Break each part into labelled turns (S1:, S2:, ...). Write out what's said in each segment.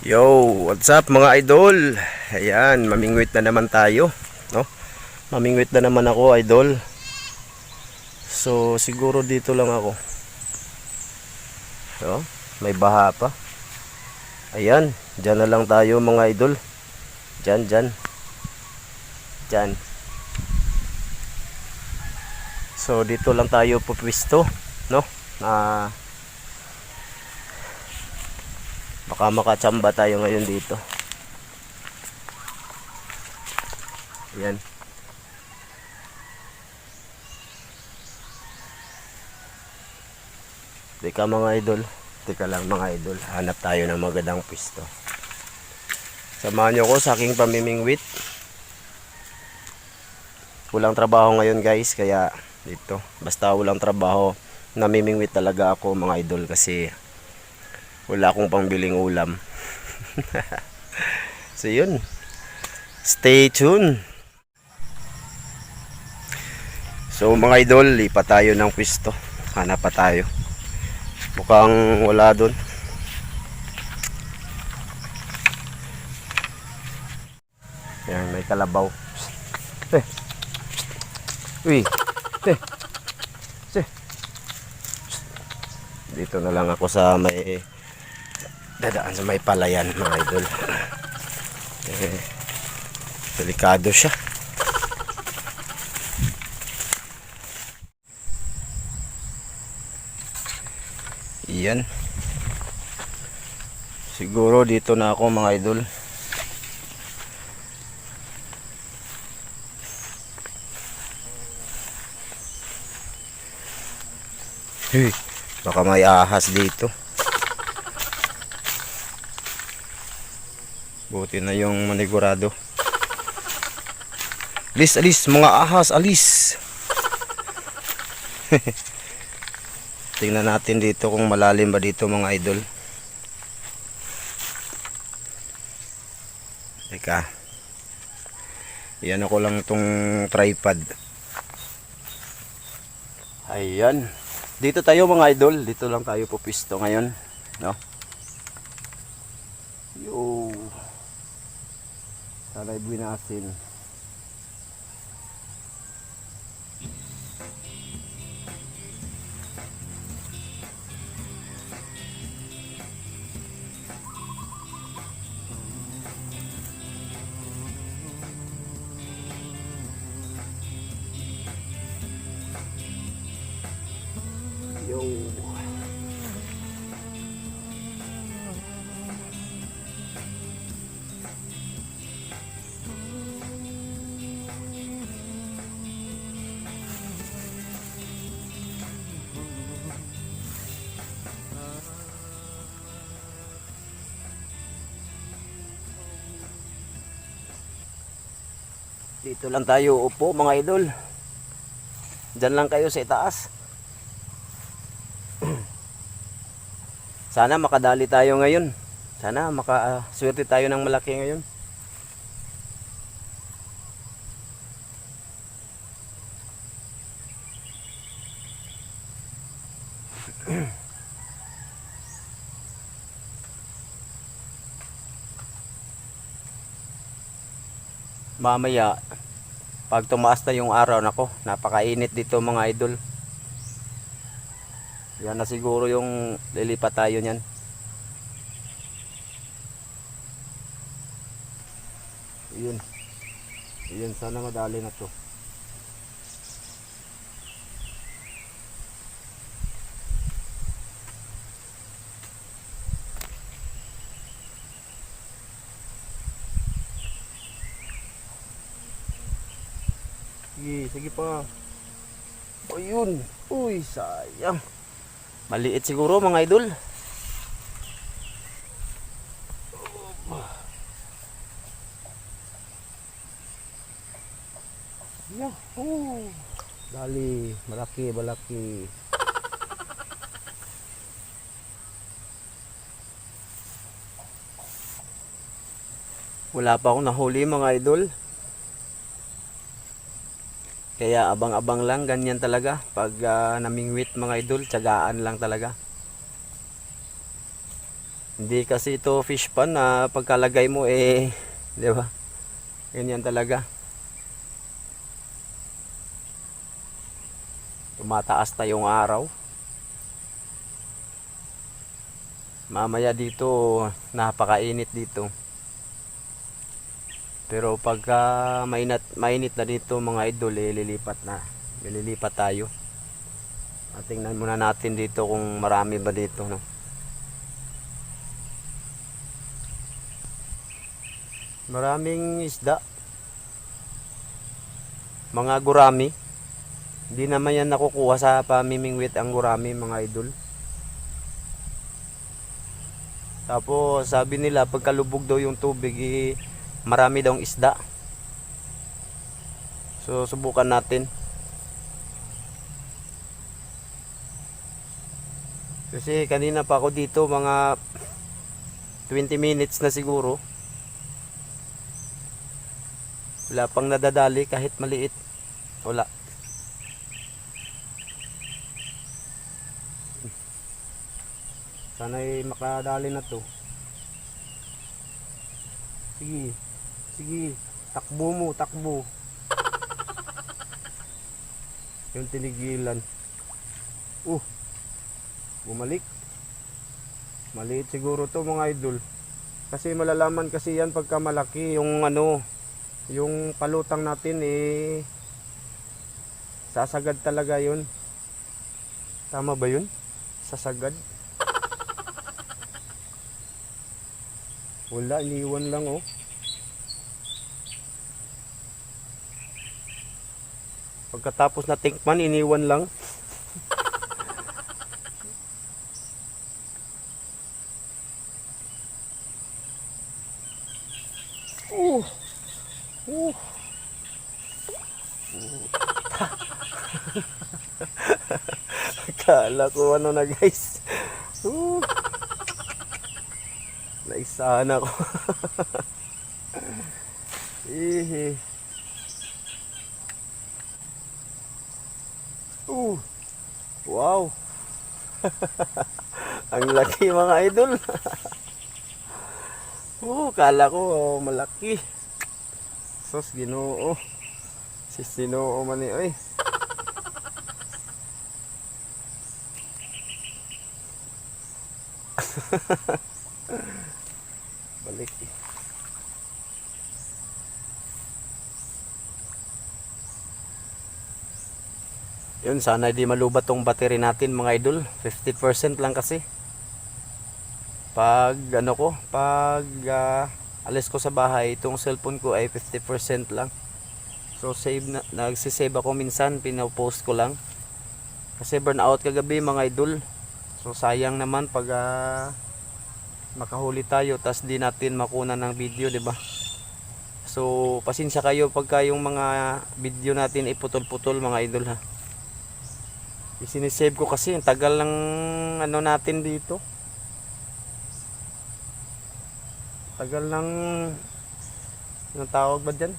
S1: Yo, what's up mga idol? Ayan, mamingwit na naman tayo, no? Mamingwit na naman ako, idol. So, siguro dito lang ako. So, may baha pa. Ayan, dyan na lang tayo mga idol. Dyan, dyan. Dyan. So, dito lang tayo pupwisto, no? Baka makachamba tayo ngayon dito. Ayan. Teka mga idol. Teka lang mga idol. Hanap tayo ng magandang pwesto. Samahan nyo ko sa aking pamimingwit. Walang trabaho ngayon guys. Kaya dito. Basta walang trabaho. Namimingwit talaga ako mga idol. Kasi wala akong pangbiling ulam. So yun. Stay tuned. So mga idol, lipat tayo ng pwesto. Hanap pa tayo. Mukhang wala doon. Yan, may kalabaw. Eh. Uy. Eh. Dito na lang ako sa may dadaan sa may palayan mga idol. Delikado siya. Iyan. Siguro dito na ako mga idol. Hey, baka may ahas dito. Buti na yung manigurado. Alis, alis, mga ahas, alis. Tingnan natin dito kung malalim ba dito mga idol. Teka. Iyan ako lang itong tripod. Ayan. Dito tayo mga idol. Dito lang tayo pupisto ngayon. No? Yo. Sana'y buwinasin. Yo. Dito lang tayo upo mga idol. Diyan lang kayo sa itaas. Sana makadali tayo ngayon. Sana makaswerte tayo ng malaki ngayon. Mamaya pag tumaas na yung araw, nako, napakainit dito mga idol. Yan na siguro yung lilipat tayo niyan. Yun. Yun, sana madali na to. Sige, sige pa. O yun. Uy, sayang. Maliit siguro mga idol. Yahoo! Dali, malaki, malaki. Wala pa akong nahuli mga idol. Kaya abang-abang lang, ganyan talaga. Pag namingwit mga idol, tiyagaan lang talaga. Hindi kasi ito fish pan na pagkalagay mo eh, 'di ba? Ganyan talaga. Tumataas na yung araw. Mamaya dito napakainit dito. Pero pagka mainit na dito mga idol, eh, lilipat na. Lilipat tayo. At tingnan muna natin dito kung marami ba dito, no. Maraming isda. Mga gurami. Hindi naman yan nakukuha sa pamimingwit ang gurami mga idol. Tapos sabi nila pagkalubog daw yung tubig, eh, marami daw isda. So subukan natin. Kasi kanina pa ako dito mga 20 minutes na siguro. Wala pang nadadali kahit maliit. Wala. Sana'y makadali na to. Sige. Sige. Takbo mo, takbo. Yung tinigilan. Bumalik. Maliit siguro to mga idol. Kasi malalaman kasi yan pagka malaki yung ano, yung palutang natin eh sasagad talaga yun. Tama ba yun? Sasagad. Wala, iniwan lang oh. Pagkatapos na tinkman, iniwan lang. Uh. Akala ko ano na guys. Naisahan ako. Ihi. Wow. Ang laki mga idol. Kala ko malaki. Sus, Ginoo. Si Sinoo man ni oy. Balik. Yun, sana di malubat tong battery natin mga idol. 50% lang kasi. Pag ano ko, pag alis ko sa bahay, itong cellphone ko ay 50% lang. So save na, nagsisave ako minsan, pinopost ko lang. Kasi burnout kagabi mga idol. So sayang naman pag makahuli tayo tas di natin makuna ng video, 'di ba? So pasensya kayo pagka yung mga video natin iputol-putol mga idol ha. Isinisave ko kasi ang tagal ng ano natin dito. Tagal ng anong tawag ba diyan?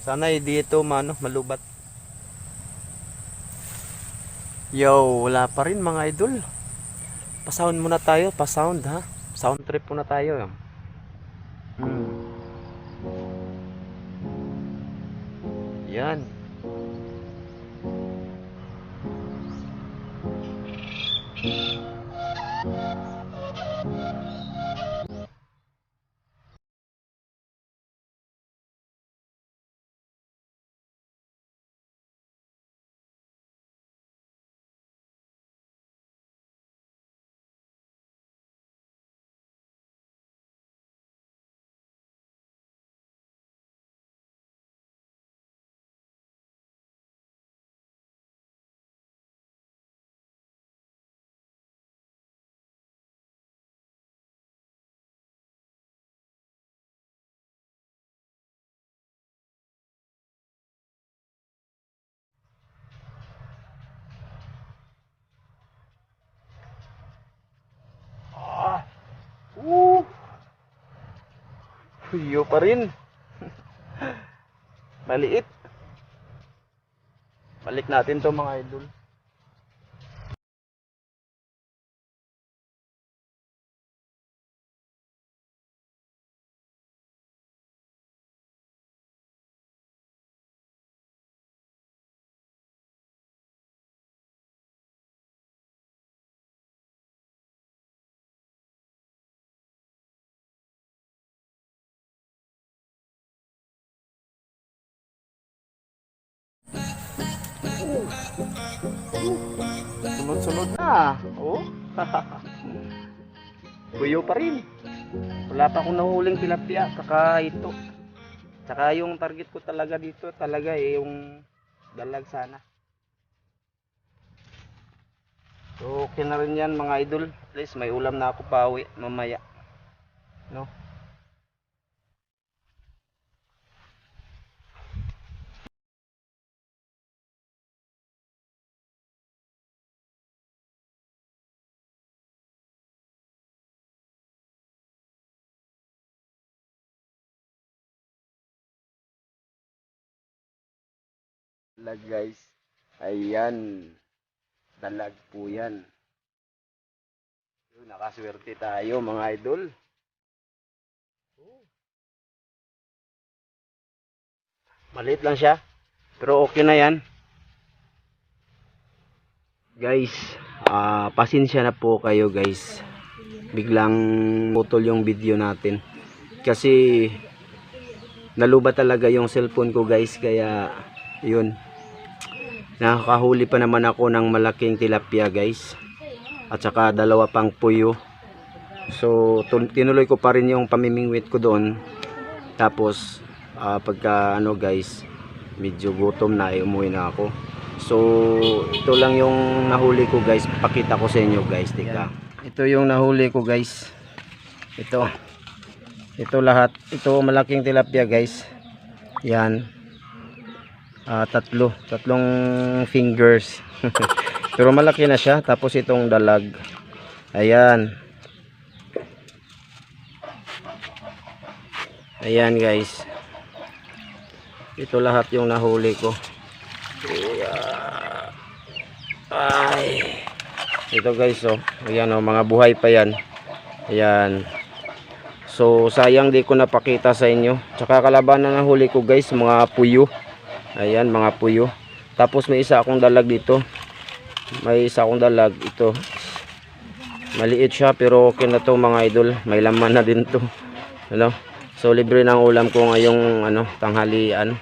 S1: Sana dito malubat. Yo, wala pa rin mga idol. Pa-sound muna tayo, pa-sound ha. Sound trip muna tayo. Yan. Yo pa rin. Maliit. Balik natin to mga idol. Sunod-sunod na. Oh. Tuyo pa rin. Wala pa akong nahuling tilapia, saka ito. Saka yung target ko talaga dito, talaga yung dalag sana. So, okay na rin yan mga idol. At least may ulam na ako pauwi mamaya. No? Dalag guys. Ayan. Dalag po yan. Nakaswerte tayo mga idol. Maliit lang siya. Pero okay na yan. Guys, pasensya na po kayo guys. Biglang putol yung video natin. Kasi naluba talaga yung cellphone ko guys. Kaya yun. Nakakahuli pa naman ako ng malaking tilapia guys. At saka dalawa pang puyo. So tinuloy ko pa rin yung pamimingwit ko doon. Tapos pagka ano guys, medyo gutom na, umuwi na ako. So ito lang yung nahuli ko guys. Pakita ko sa inyo guys. Tika. Ito yung nahuli ko guys. Ito lahat. Ito malaking tilapia guys. Yan. Tatlong fingers. Pero malaki na siya. Tapos itong dalag. Ayan. Ayan guys. Ito lahat yung nahuli ko. Ay. Ito guys oh. Ayan oh, mga buhay pa yan. Ayan. So sayang di ko napakita sa inyo. Tsaka kalabanan na huli ko guys, mga puyo. Ayan, mga puyo. Tapos may isa akong dalag dito. May isa akong dalag ito. Maliit siya pero okay na to mga idol. May laman na din to. Hello? So libre ng ulam ko ngayong tanghalian.